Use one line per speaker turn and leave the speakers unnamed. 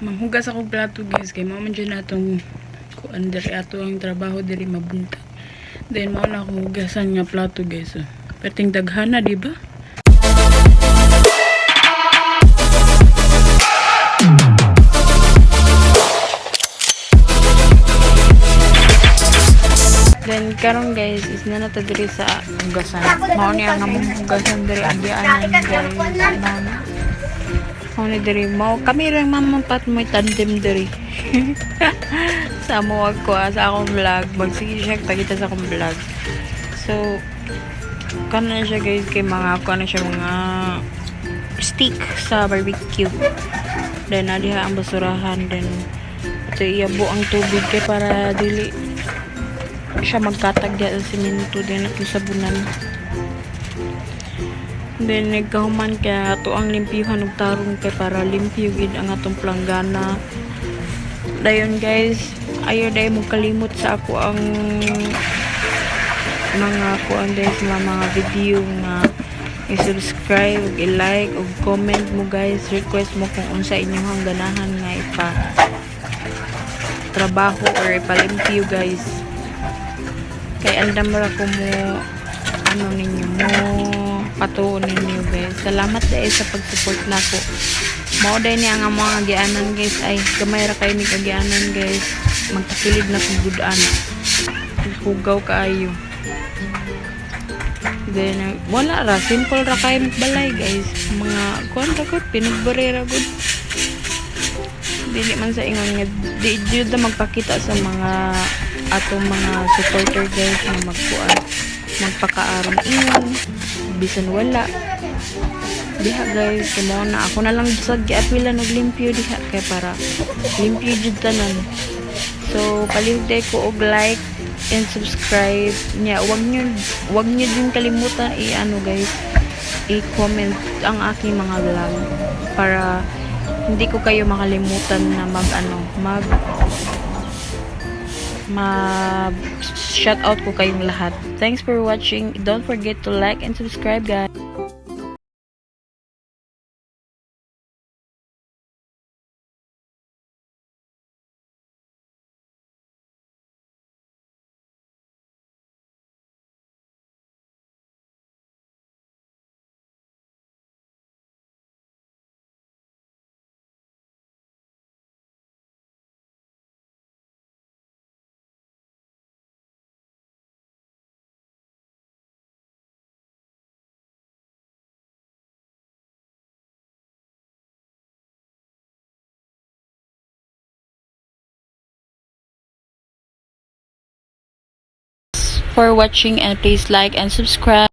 Manghugas ako plato guys kay mao man dyan natong kuan diri ato ang trabaho diri mabuntag. Then mao na ako hugasan nga plato guys. So, perting daghana di ba? Then karon guys is na nato diri sa hugasan. Mao ni ang among hugasan diri agianan guys. Mao ni diri mao kami ra mamampat mo tandem diri. Sa mo ako sa akong vlog magsige siya pagita sa akong vlog. So kana siya guys kay mga ako na siya mga stick sa barbecue. Then nadiha ang basurahan then ito iyabo ang tubig kay para dili siya magkatag diya sa simento din at sabunan. Then nagkahuman kaya ato ang limpyuhan og tarong kay para limpyo gid ang atong planggana. Dayon guys, ayo day mo kalimot sa ako ang mga kuan guys mga video nga i-subscribe, i-like ug comment mo guys, request mo kung unsa inyong ganahan nga ipa trabaho or ipalimpyo guys. Kay andam ra ko mo ano ninyo mo patuon ninyo guys. Salamat dahil sa pag-support nako. Mao dai ni ang mga agianan guys ay gamay ra kay ni agianan guys. Magkakilid na kung gud-an. Hugaw kaayo. Then wala ra simple ra kay balay guys. Mga kuan ra gud pinugbare ra gud. Dili man sa ingon nga di jud magpakita sa mga atong mga supporter guys na magkuan magpakaaron ingon bisan wala diha guys kumo na ako na lang sa giapila og limpyo diha kay para limpyo jud tanan. So palihog ko og like and subscribe nya wag niyo din kalimutan i-ano guys i-comment ang aking mga vlog para hindi ko kayo makalimutan na shout out ko kayong lahat. Thanks for watching. Don't forget to like and subscribe guys. For watching and please like and subscribe.